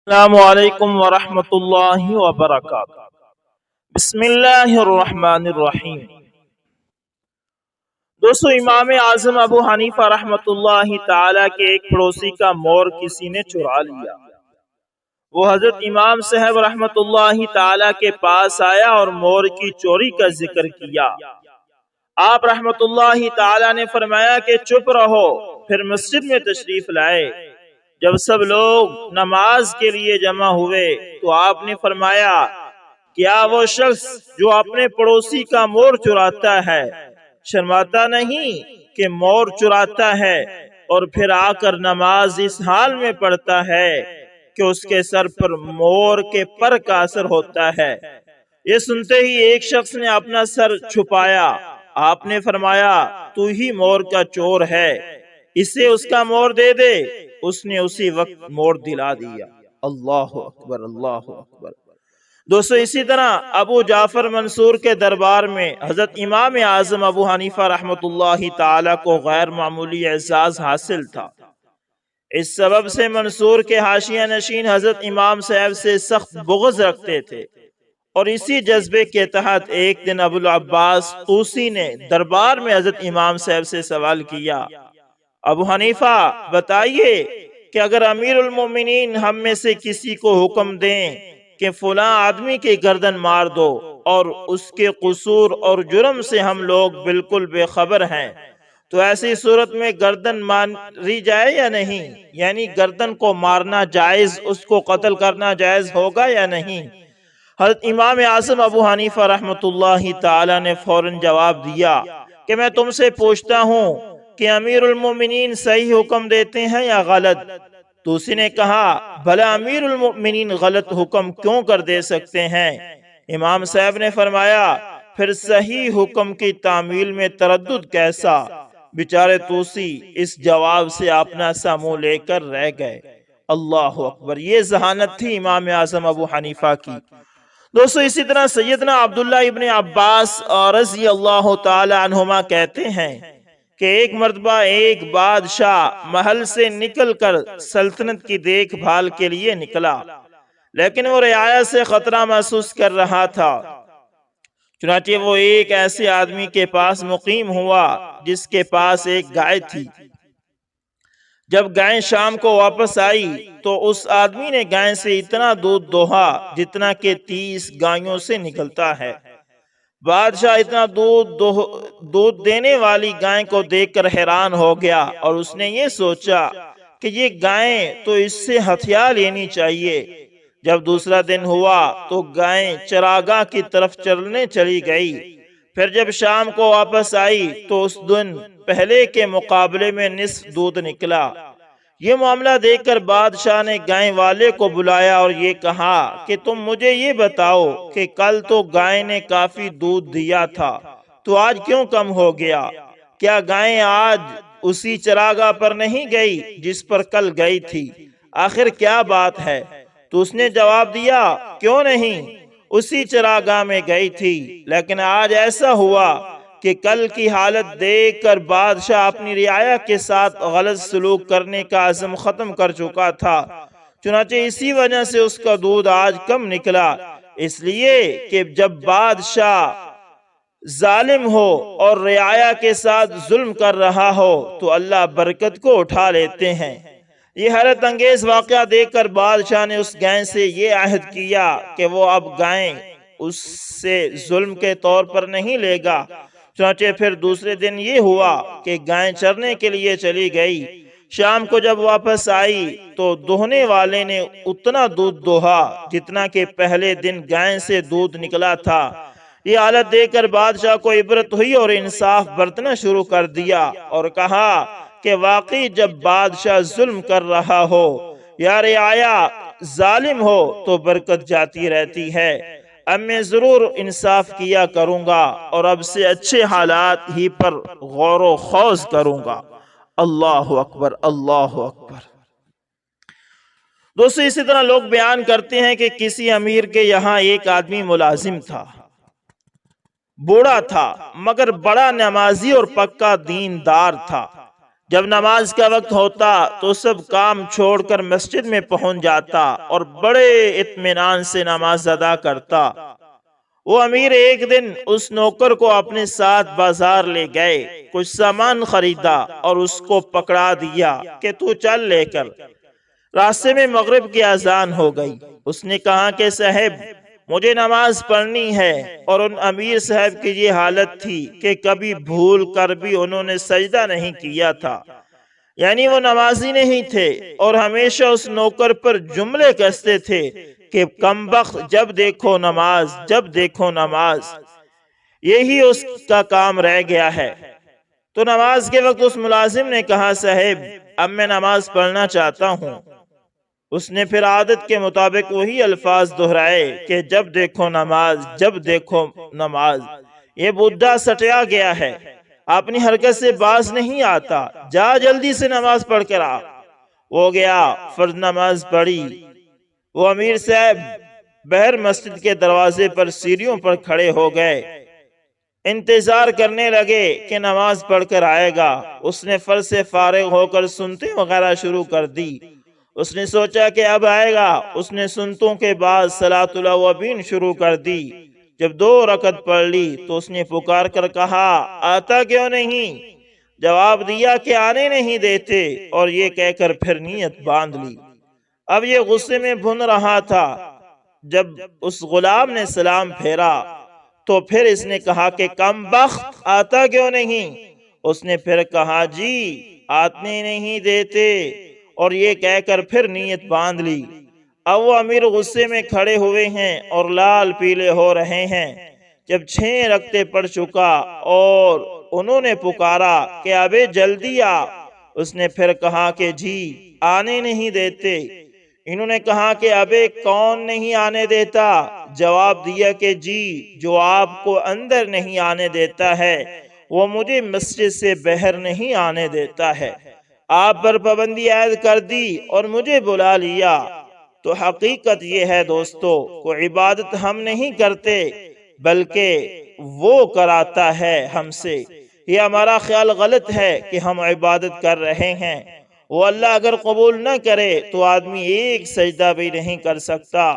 السلام علیکم ورحمۃ اللہ وبرکاتہ۔ بسم اللہ الرحمن الرحیم۔ دوستو، امام اعظم ابو حنیفہ رحمۃ اللہ تعالی کے ایک پڑوسی کا مور کسی نے چرا لیا۔ وہ حضرت امام صاحب رحمۃ اللہ تعالی کے پاس آیا اور مور کی چوری کا ذکر کیا۔ آپ رحمۃ اللہ تعالی نے فرمایا کہ چپ رہو، پھر مسجد میں تشریف لائے۔ جب سب لوگ نماز کے لیے جمع ہوئے تو آپ نے فرمایا، کیا وہ شخص جو اپنے پڑوسی کا مور چراتا ہے شرماتا نہیں کہ مور چراتا ہے اور پھر آ کر نماز اس حال میں پڑھتا ہے کہ اس کے سر پر مور کے پر کا اثر ہوتا ہے؟ یہ سنتے ہی ایک شخص نے اپنا سر چھپایا۔ آپ نے فرمایا، تو ہی مور کا چور ہے، اسے اس کا مور دے دے۔ اس نے اسی وقت مور دلا دیا۔ اللہ اکبر، اللہ اکبر۔ دوستو، اسی طرح ابو جعفر منصور کے دربار میں حضرت امام اعظم ابو حنیفہ رحمۃ اللہ تعالی کو غیر معمولی اعزاز حاصل تھا۔ اس سبب سے منصور کے حاشیہ نشین حضرت امام صاحب سے سخت بغض رکھتے تھے، اور اسی جذبے کے تحت ایک دن ابو العباس طوسی نے دربار میں حضرت امام صاحب سے سوال کیا، ابو حنیفہ بتائیے کہ اگر امیر المومنین ہم میں سے کسی کو حکم دیں کہ فلاں آدمی کی گردن مار دو اور اس کے قصور اور جرم سے ہم لوگ بالکل بے خبر ہیں، تو ایسی صورت میں گردن ماری جائے یا نہیں؟ یعنی گردن کو مارنا جائز، اس کو قتل کرنا جائز ہوگا یا نہیں؟ حضرت امام اعظم ابو حنیفہ رحمۃ اللہ تعالی نے فوراً جواب دیا کہ میں تم سے پوچھتا ہوں کہ امیر المومنین صحیح حکم دیتے ہیں یا غلط؟ تو اسی نے کہا، بھلا امیر المومنین غلط حکم کیوں کر دے سکتے ہیں؟ امام صاحب نے فرمایا، پھر صحیح حکم کی تعمیل میں تردد کیسا؟ بیچارے طوسی اس جواب سے اپنا سا منہ لے کر رہ گئے۔ اللہ اکبر، یہ ذہانت تھی امام اعظم ابو حنیفہ کی۔ دوستو، اسی طرح سیدنا عبداللہ ابن عباس رضی اللہ تعالی عنہما کہتے ہیں کہ ایک مرتبہ ایک بادشاہ محل سے نکل کر سلطنت کی دیکھ بھال کے لیے نکلا، لیکن وہ رعایا سے خطرہ محسوس کر رہا تھا۔ چنانچہ وہ ایک ایسے آدمی کے پاس مقیم ہوا جس کے پاس ایک گائے تھی۔ جب گائے شام کو واپس آئی تو اس آدمی نے گائے سے اتنا دودھ دوہا جتنا کہ 30 گائیوں سے نکلتا ہے۔ بادشاہ اتنا دودھ دینے والی گائے کو دیکھ کر حیران ہو گیا، اور اس نے یہ سوچا کہ یہ گائیں تو اس سے ہتھیار لینی چاہیے۔ جب دوسرا دن ہوا تو گائیں چراگاہ کی طرف چرنے چلی گئی۔ پھر جب شام کو واپس آئی تو اس دن پہلے کے مقابلے میں نصف دودھ نکلا۔ یہ معاملہ دیکھ کر بادشاہ نے گائے والے کو بلایا اور یہ کہا کہ تم مجھے یہ بتاؤ کہ کل تو گائے نے کافی دودھ دیا تھا، تو آج کیوں کم ہو گیا؟ کیا گائے آج اسی چراگاہ پر نہیں گئی جس پر کل گئی تھی؟ آخر کیا بات ہے؟ تو اس نے جواب دیا، کیوں نہیں، اسی چراگاہ میں گئی تھی، لیکن آج ایسا ہوا کہ کل کی حالت دیکھ کر بادشاہ اپنی رعایا کے ساتھ غلط سلوک کرنے کا عزم ختم کر چکا تھا، چنانچہ اسی وجہ سے اس کا دودھ آج کم نکلا۔ اس لیے کہ جب بادشاہ ظالم ہو اور رعایا کے ساتھ ظلم کر رہا ہو تو اللہ برکت کو اٹھا لیتے ہیں۔ یہ حیرت انگیز واقعہ دیکھ کر بادشاہ نے اس گائے سے یہ عہد کیا کہ وہ اب گائیں اس سے ظلم کے طور پر نہیں لے گا۔ چنانچہ پھر دوسرے دن یہ ہوا کہ گائیں چرنے کے لیے چلی گئی۔ شام کو جب واپس آئی تو دوہنے والے نے اتنا دودھ دوہا جتنا کہ پہلے دن گائیں سے دودھ نکلا تھا۔ یہ حالت دیکھ کر بادشاہ کو عبرت ہوئی اور انصاف برتنا شروع کر دیا اور کہا کہ واقعی جب بادشاہ ظلم کر رہا ہو یا رعایا ظالم ہو تو برکت جاتی رہتی ہے۔ اب میں ضرور انصاف کیا کروں گا اور اب سے اچھے حالات ہی پر غور و خوض کروں گا۔ اللہ اکبر، اللہ اکبر۔ دوستو، اسی طرح لوگ بیان کرتے ہیں کہ کسی امیر کے یہاں ایک آدمی ملازم تھا، بوڑھا تھا مگر بڑا نمازی اور پکا دیندار تھا۔ جب نماز کا وقت ہوتا تو سب کام چھوڑ کر مسجد میں پہنچ جاتا اور بڑے اطمینان سے نماز ادا کرتا۔ وہ امیر ایک دن اس نوکر کو اپنے ساتھ بازار لے گئے، کچھ سامان خریدا اور اس کو پکڑا دیا کہ تو چل لے کر۔ راستے میں مغرب کی اذان ہو گئی۔ اس نے کہا کہ صاحب مجھے نماز پڑھنی ہے، اور ان امیر صاحب کی یہ حالت تھی کہ کبھی بھول کر بھی انہوں نے سجدہ نہیں کیا تھا، یعنی وہ نمازی نہیں تھے، اور ہمیشہ اس نوکر پر جملے کستے تھے کہ کمبخت جب دیکھو نماز، جب دیکھو نماز، یہی اس کا کام رہ گیا ہے۔ تو نماز کے وقت اس ملازم نے کہا صاحب اب میں نماز پڑھنا چاہتا ہوں۔ اس نے پھر عادت کے مطابق وہی الفاظ دہرائے کہ جب دیکھو نماز، جب دیکھو نماز۔ یہ بڈھا سٹیا گیا ہے، اپنی حرکت سے باز نہیں آتا، جا جلدی سے نماز پڑھ کر آ۔ وہ گیا، فرض نماز پڑھی۔ وہ امیر صاحب بہر مسجد کے دروازے پر سیڑھیوں پر کھڑے ہو گئے، انتظار کرنے لگے کہ نماز پڑھ کر آئے گا۔ اس نے فرض سے فارغ ہو کر سنتیں وغیرہ شروع کر دی۔ اس نے سوچا کہ اب آئے گا۔ اس نے سنتوں کے بعد صلاۃ الاوابین شروع کر دی۔ جب 2 رکعت پڑھ لی تو اس نے پکار کر کہا آتا کیوں نہیں؟ جواب دیا کہ آنے نہیں دیتے، اور یہ کہہ کر پھر نیت باندھ لی۔ اب یہ غصے میں بھن رہا تھا۔ جب اس غلام نے سلام پھیرا تو پھر اس نے کہا کہ کم بخت آتا کیوں نہیں؟ اس نے پھر کہا جی آنے نہیں دیتے، اور یہ کہہ کر پھر نیت باندھ لی۔ اب وہ امیر غصے میں کھڑے ہوئے ہیں اور لال پیلے ہو رہے ہیں۔ جب 6 رکعتیں پڑھ چکا اور انہوں نے پکارا کہ ابے جلدی آ، اس نے پھر کہا کہ جی آنے نہیں دیتے۔ انہوں نے کہا کہ ابے کون نہیں آنے دیتا؟ جواب دیا کہ جی جو آپ کو اندر نہیں آنے دیتا ہے وہ مجھے مسجد سے باہر نہیں آنے دیتا ہے۔ آپ پر پابندی عائد کر دی اور مجھے بلا لیا۔ تو حقیقت یہ ہے دوستو، کوئی عبادت ہم نہیں کرتے بلکہ وہ کراتا ہے ہم سے۔ یہ ہمارا خیال غلط ہے کہ ہم عبادت کر رہے ہیں، وہ اللہ اگر قبول نہ کرے تو آدمی ایک سجدہ بھی نہیں کر سکتا۔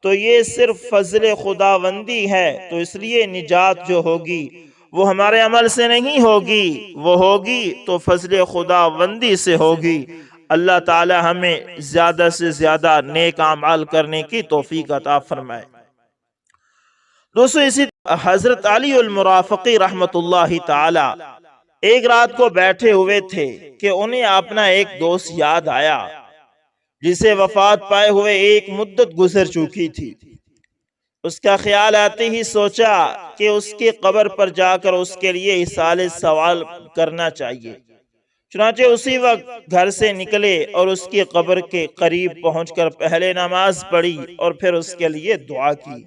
تو یہ صرف فضل خداوندی ہے، تو اس لیے نجات جو ہوگی وہ ہمارے عمل سے نہیں ہوگی، وہ ہوگی تو فضل خداوندی سے ہوگی۔ اللہ تعالی ہمیں زیادہ سے زیادہ نیک اعمال کرنے کی توفیق عطا فرمائے۔ دوستو اسی حضرت علی المرافقی رحمت اللہ تعالی ایک رات کو بیٹھے ہوئے تھے کہ انہیں اپنا ایک دوست یاد آیا جسے وفات پائے ہوئے ایک مدت گزر چکی تھی۔ اس کا خیال آتے ہی سوچا کہ اس کے قبر پر جا کر اس کے لیے ایصال سوال کرنا چاہیے۔ چنانچہ اسی وقت گھر سے نکلے اور اس کی قبر کے قریب پہنچ کر پہلے نماز پڑھی اور پھر اس کے لیے دعا کی۔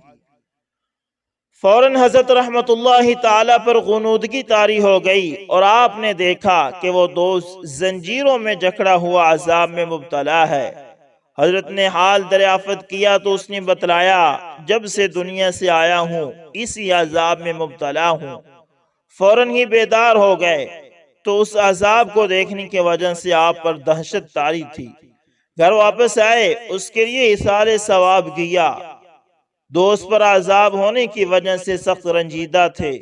فوراً حضرت رحمت اللہ تعالی پر غنودگی طاری ہو گئی اور آپ نے دیکھا کہ وہ دوست زنجیروں میں جکڑا ہوا عذاب میں مبتلا ہے۔ حضرت نے حال دریافت کیا تو اس نے بتلایا جب سے دنیا سے آیا ہوں اسی عذاب میں مبتلا ہوں۔ فوراً ہی بیدار ہو گئے تو اس عذاب کو دیکھنے کی وجہ سے آپ پر دہشت طاری تھی۔ گھر واپس آئے، اس کے لیے ایصال ثواب کیا۔ دوست پر عذاب ہونے کی وجہ سے سخت رنجیدہ تھے۔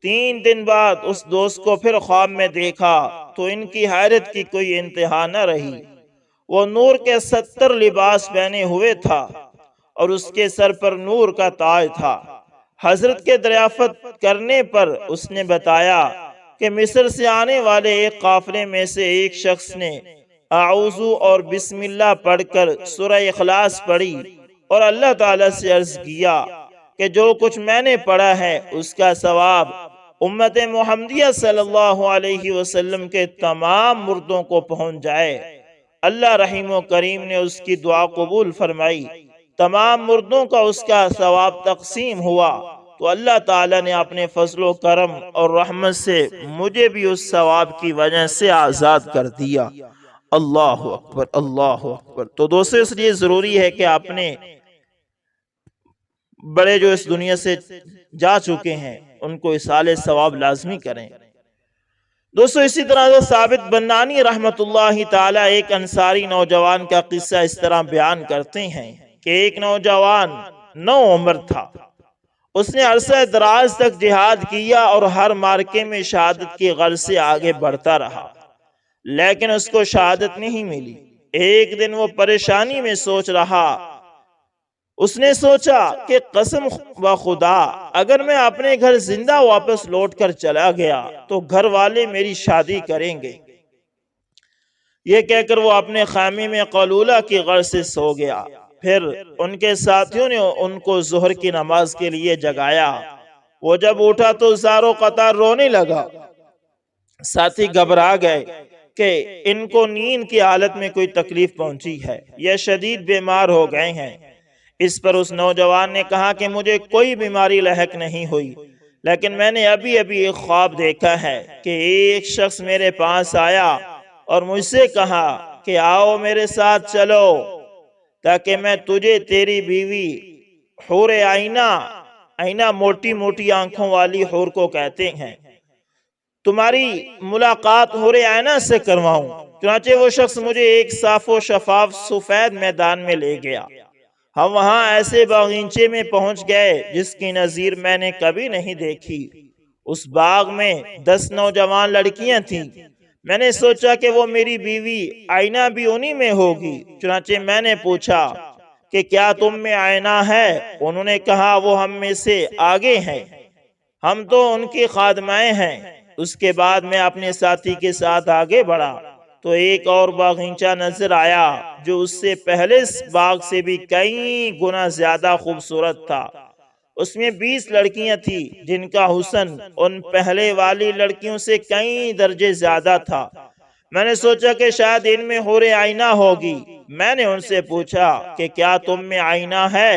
3 دن بعد اس دوست کو پھر خواب میں دیکھا تو ان کی حیرت کی کوئی انتہا نہ رہی۔ وہ نور کے 70 لباس پہنے ہوئے تھا اور اس کے سر پر نور کا تاج تھا۔ حضرت کے دریافت کرنے پر اس نے بتایا کہ مصر سے آنے والے ایک قافلے میں سے ایک شخص نے اعوذ اور بسم اللہ پڑھ کر سورہ اخلاص پڑھی اور اللہ تعالیٰ سے عرض کیا کہ جو کچھ میں نے پڑھا ہے اس کا ثواب امت محمدیہ صلی اللہ علیہ وسلم کے تمام مردوں کو پہنچ جائے۔ اللہ رحیم و کریم نے اس کی دعا قبول فرمائی، تمام مردوں کا اس کا ثواب تقسیم ہوا تو اللہ تعالیٰ نے اپنے فضل و کرم اور رحمت سے مجھے بھی اس ثواب کی وجہ سے آزاد کر دیا۔ اللہ اکبر، اللہ اکبر۔ تو دوستو اس لیے ضروری ہے کہ اپنے بڑے جو اس دنیا سے جا چکے ہیں ان کو ایصال ثواب لازمی کریں۔ دوستو اسی طرح سے ثابت بنانی رحمت اللہ تعالی ایک انصاری نوجوان کا قصہ اس طرح بیان کرتے ہیں کہ ایک نوجوان نو عمر تھا، اس نے عرصہ دراز تک جہاد کیا اور ہر مارکے میں شہادت کی غرض سے آگے بڑھتا رہا، لیکن اس کو شہادت نہیں ملی۔ ایک دن وہ پریشانی میں سوچ رہا، اس نے سوچا کہ قسم و خدا اگر میں اپنے گھر زندہ واپس لوٹ کر چلا گیا تو گھر والے میری شادی کریں گے۔ یہ کہہ کر وہ اپنے خیمے میں قیلولہ کی غرض سے سو گیا۔ پھر ان کے ساتھیوں نے ان کو ظہر کی نماز کے لیے جگایا۔ وہ جب اٹھا تو زاروں قطار رونے لگا۔ ساتھی گھبرا گئے کہ ان کو نیند کی حالت میں کوئی تکلیف پہنچی ہے، یہ شدید بیمار ہو گئے ہیں۔ اس پر اس نوجوان نے کہا کہ مجھے کوئی بیماری لاحق نہیں ہوئی، لیکن میں نے ابھی ایک خواب دیکھا ہے کہ ایک شخص میرے پاس آیا اور مجھ سے کہا کہ آؤ میرے ساتھ چلو تاکہ میں تجھے تیری بیوی حور آئینہ موٹی موٹی آنکھوں والی حور کو کہتے ہیں، تمہاری ملاقات حور آئینہ سے کرواؤں۔ چنانچہ وہ شخص مجھے ایک صاف و شفاف سفید میدان میں لے گیا۔ ہم وہاں ایسے باغیچے میں پہنچ گئے جس کی نظیر میں نے کبھی نہیں دیکھی۔ اس باغ میں 10 نوجوان لڑکیاں تھیں۔ میں نے سوچا کہ وہ میری بیوی آئینہ بھی انہی میں ہوگی۔ چنانچہ میں نے پوچھا کہ کیا تم میں آئینہ ہے؟ انہوں نے کہا وہ ہم میں سے آگے ہیں، ہم تو ان کی خادمائیں ہیں۔ اس کے بعد میں اپنے ساتھی کے ساتھ آگے بڑھا تو ایک اور باغیچہ نظر آیا جو اس سے پہلے باغ سے بھی کئی گنا زیادہ خوبصورت تھا۔ اس میں 20 لڑکیاں تھیں جن کا حسن ان پہلے والی لڑکیوں سے کئی درجے زیادہ تھا۔ میں نے سوچا کہ شاید ان میں حور آئینہ ہوگی۔ میں نے ان سے پوچھا کہ کیا تم میں آئینہ ہے؟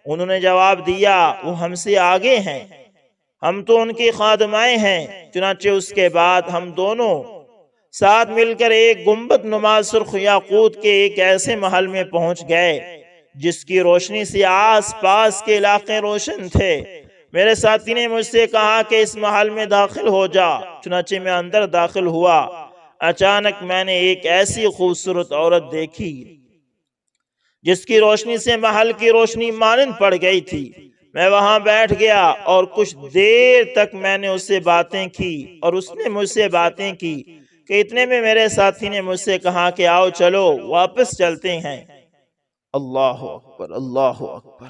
انہوں نے جواب دیا وہ ہم سے آگے ہیں، ہم تو ان کی خادمائیں ہیں۔ چنانچہ اس کے بعد ہم دونوں ساتھ مل کر ایک گنبد نما سرخ یاقوت کے ایک ایسے محل میں پہنچ گئے جس کی روشنی سے آس پاس کے علاقے روشن تھے۔ میرے ساتھی نے مجھ سے کہا کہ اس محل میں داخل ہو جا۔ چنانچہ میں اندر داخل ہوا۔ اچانک میں نے ایک ایسی خوبصورت عورت دیکھی جس کی روشنی سے محل کی روشنی مانند پڑ گئی تھی۔ میں وہاں بیٹھ گیا اور کچھ دیر تک میں نے اس سے باتیں کی اور اس نے مجھ سے باتیں کی کہ اتنے میں میرے ساتھی نے مجھ سے کہا کہ آؤ چلو واپس چلتے ہیں۔ اللہ اکبر، اللہ اکبر۔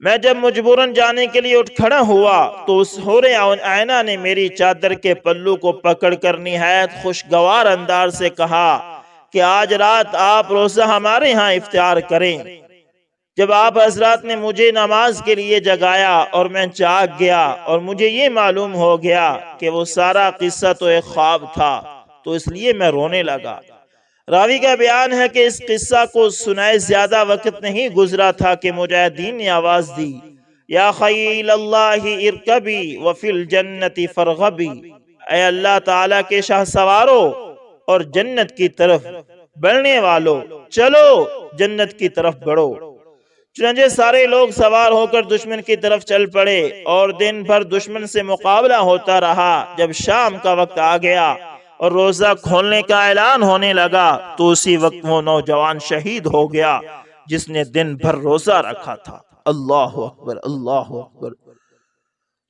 میں جب مجبوراً جانے کے لیے اٹھ کھڑا ہوا تو اس حور آئینہ نے میری چادر کے پلو کو پکڑ کر نہایت خوشگوار انداز سے کہا کہ آج رات آپ روزہ ہمارے ہاں افطار کریں۔ جب آپ حضرات نے مجھے نماز کے لیے جگایا اور میں جاگ گیا اور مجھے یہ معلوم ہو گیا کہ وہ سارا قصہ تو ایک خواب تھا تو اس لیے میں رونے لگا۔ راوی کا بیان ہے کہ اس قصہ کو سنائے زیادہ وقت نہیں گزرا تھا کہ مجاہدین نے آواز دی، یا خیل اللہ ارکبی وفی الجنت فرغبی، اے اللہ تعالیٰ کے شاہ سوارو اور جنت کی طرف بڑھنے والو، چلو جنت کی طرف بڑھو۔ چنانچہ سارے لوگ سوار ہو کر دشمن کی طرف چل پڑے اور دن بھر دشمن سے مقابلہ ہوتا رہا۔ جب شام کا وقت آ گیا اور روزہ کھولنے کا اعلان ہونے لگا تو اسی وقت وہ نوجوان شہید ہو گیا جس نے دن بھر روزہ رکھا تھا۔ اللہ اکبر، اللہ اکبر۔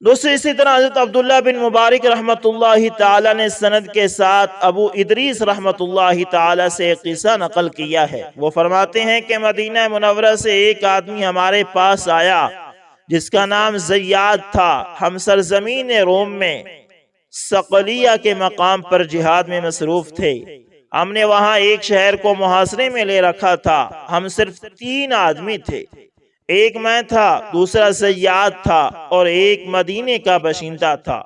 دوستو اسی طرح حضرت عبداللہ بن مبارک رحمت اللہ تعالی نے سند کے ساتھ ابو ادریس رحمت اللہ تعالی سے ایک قصہ نقل کیا ہے۔ وہ فرماتے ہیں کہ مدینہ منورہ سے ایک آدمی ہمارے پاس آیا جس کا نام زیاد تھا۔ ہم سرزمین روم میں صقلیہ کے مقام پر جہاد میں مصروف تھے۔ ہم نے وہاں ایک شہر کو محاصرے میں لے رکھا تھا۔ ہم صرف 3 آدمی تھے، ایک میں تھا، دوسرا زیاد تھا اور ایک مدینے کا باشندہ تھا۔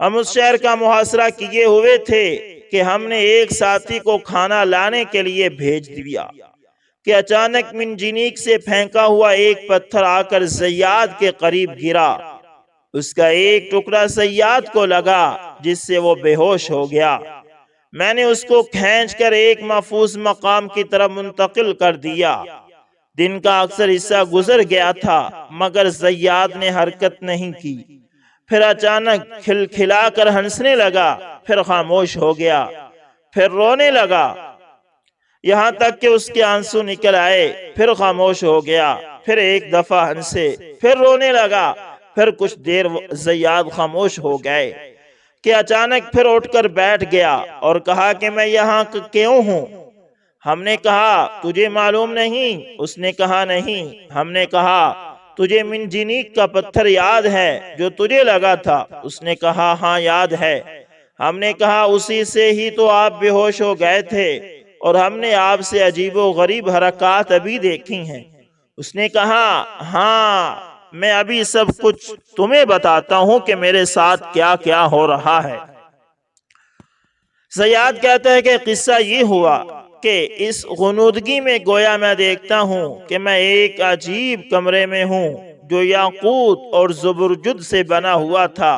ہم اس شہر کا محاصرہ کیے ہوئے تھے کہ ہم نے ایک ساتھی کو کھانا لانے کے لیے بھیج دیا کہ اچانک منجنیق سے پھینکا ہوا ایک پتھر آ کر زیاد کے قریب گرا۔ اس کا ایک ٹکڑا زیاد کو لگا جس سے وہ بے ہوش ہو گیا۔ میں نے اس کو کھینچ کر ایک محفوظ مقام کی طرف منتقل کر دیا۔ دن کا اکثر حصہ گزر گیا تھا مگر زیاد نے حرکت نہیں کی۔ پھر اچانک کھلکھلا کر ہنسنے لگا، پھر خاموش ہو گیا، پھر رونے لگا، یہاں تک کہ اس کے آنسو نکل آئے، پھر خاموش ہو گیا، پھر ایک دفعہ ہنسے، پھر رونے لگا، پھر کچھ دیر زیاد خاموش ہو گئے کہ اچانک پھر اٹھ کر بیٹھ گیا اور کہا کہ میں یہاں کیوں ہوں؟ ہم نے کہا تجھے معلوم نہیں؟ اس نے کہا نہیں۔ ہم نے کہا تجھے منجنیق کا پتھر یاد ہے جو تجھے لگا تھا؟ اس نے کہا ہاں یاد ہے۔ ہم نے کہا اسی سے ہی تو آپ بے ہوش ہو گئے تھے اور ہم نے آپ سے عجیب و غریب حرکات ابھی دیکھی ہیں۔ اس نے کہا ہاں میں ابھی سب کچھ تمہیں بتاتا ہوں کہ میرے ساتھ کیا کیا ہو رہا ہے۔ زیاد کہتا ہے کہ قصہ یہ ہوا کہ اس غنودگی میں گویا میں دیکھتا ہوں کہ میں ایک عجیب کمرے میں ہوں جو یاقوت اور زبرجد سے بنا ہوا تھا۔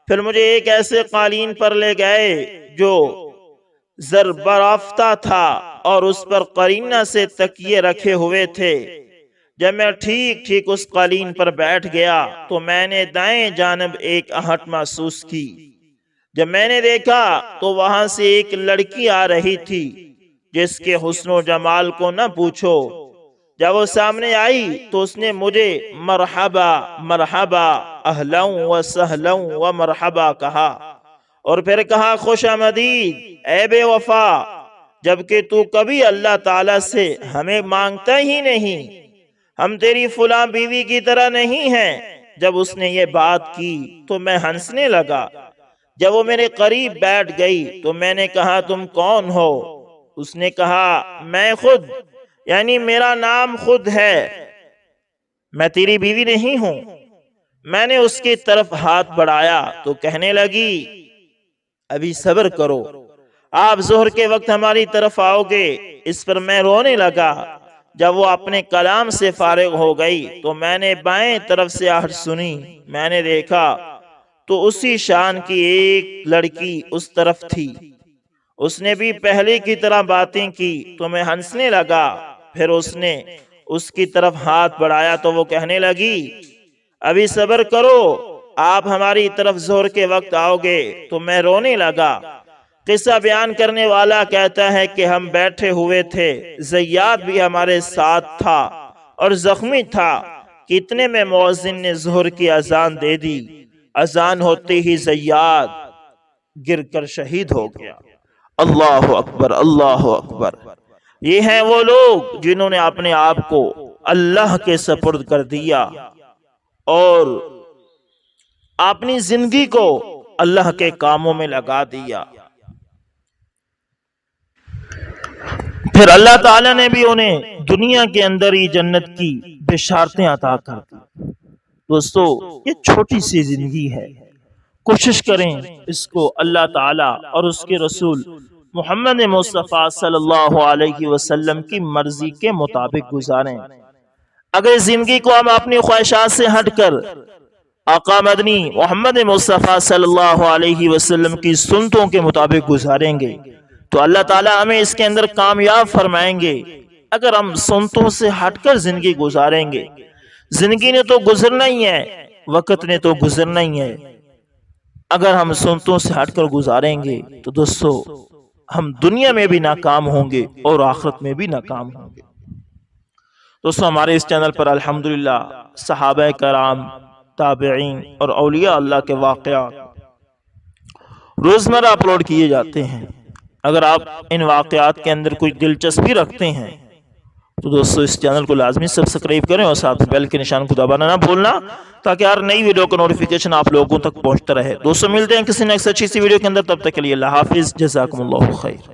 پھر مجھے ایک ایسے قالین پر لے گئے جو زربرافتہ تھا اور اس پر قرینہ سے تکیے رکھے ہوئے تھے۔ جب میں ٹھیک اس قالین پر بیٹھ گیا تو میں نے دائیں جانب ایک آہٹ محسوس کی۔ جب میں نے دیکھا تو وہاں سے ایک لڑکی آ رہی تھی جس کے حسن و جمال کو نہ پوچھو۔ جب وہ سامنے آئی تو اس نے مجھے مرحبا مرحبا اہلا و سہلا و مرحبا کہا اور پھر کہا خوش آمدید اے بے وفا، جبکہ تو کبھی اللہ تعالیٰ سے ہمیں مانگتا ہی نہیں، ہم تیری فلاں بیوی کی طرح نہیں ہیں۔ جب اس نے یہ بات کی تو میں ہنسنے لگا۔ جب وہ میرے قریب بیٹھ گئی تو میں نے کہا تم کون ہو؟ اس نے کہا میں خود، یعنی میرا نام خود ہے، میں تیری بیوی نہیں ہوں۔ میں نے اس کی طرف ہاتھ بڑھایا تو کہنے لگی ابھی صبر کرو، آپ ظہر کے وقت ہماری طرف آؤ گے۔ اس پر میں رونے لگا۔ جب وہ اپنے کلام سے فارغ ہو گئی تو میں نے بائیں طرف سے آہٹ سنی۔ میں نے دیکھا تو اسی شان کی ایک لڑکی اس طرف تھی۔ اس نے بھی پہلے کی طرح باتیں کی تو میں ہنسنے لگا۔ پھر اس نے اس کی طرف ہاتھ بڑھایا تو وہ کہنے لگی ابھی صبر کرو، آپ ہماری طرف ظہر کے وقت آؤ گے۔ تو میں رونے لگا۔ قصہ بیان کرنے والا کہتا ہے کہ ہم بیٹھے ہوئے تھے، زیاد بھی ہمارے ساتھ تھا اور زخمی تھا کہ اتنے میں مؤذن نے ظہر کی اذان دے دی۔ اذان ہوتے ہی زیاد گر کر شہید ہو گیا۔ اللہ اکبر اللہ اکبر۔ یہ ہیں وہ لوگ جنہوں نے اپنے آپ کو اللہ کے سپرد کر دیا اور اپنی زندگی کو اللہ کے کاموں میں لگا دیا۔ پھر اللہ تعالیٰ نے بھی انہیں دنیا کے اندر ہی جنت کی بشارتیں عطا کر دی۔ دوستو یہ چھوٹی سی زندگی ہے، کوشش کریں اس کو اللہ تعالیٰ اور اس کے رسول محمد مصطفیٰ صلی اللہ علیہ وسلم کی مرضی کے مطابق گزاریں۔ اگر زندگی کو ہم اپنی خواہشات سے ہٹ کر آقا مدنی محمد مصطفیٰ صلی اللہ علیہ وسلم کی سنتوں کے مطابق گزاریں گے تو اللہ تعالیٰ ہمیں اس کے اندر کامیاب فرمائیں گے۔ اگر ہم سنتوں سے ہٹ کر زندگی گزاریں گے، زندگی نے تو گزرنا ہی ہے، وقت نے تو گزرنا ہی ہے، اگر ہم سنتوں سے ہٹ کر گزاریں گے تو دوستو ہم دنیا میں بھی ناکام ہوں گے اور آخرت میں بھی ناکام ہوں گے۔ دوستو ہمارے اس چینل پر الحمدللہ صحابہ کرام، تابعین اور اولیاء اللہ کے واقعات روزمرہ اپلوڈ کیے جاتے ہیں۔ اگر آپ ان واقعات کے اندر کوئی دلچسپی رکھتے ہیں تو دوستو اس چینل کو لازمی سبسکرائب کریں اور ساتھ بیل کے نشان کو دبانا نہ بھولنا تاکہ ہر نئی ویڈیو کا نوٹیفیکیشن آپ لوگوں تک پہنچتا رہے۔ دوستو ملتے ہیں کسی نیکسٹ اچھی سی ویڈیو کے اندر، تب تک کے لیے اللہ حافظ، جزاکم اللہ خیر۔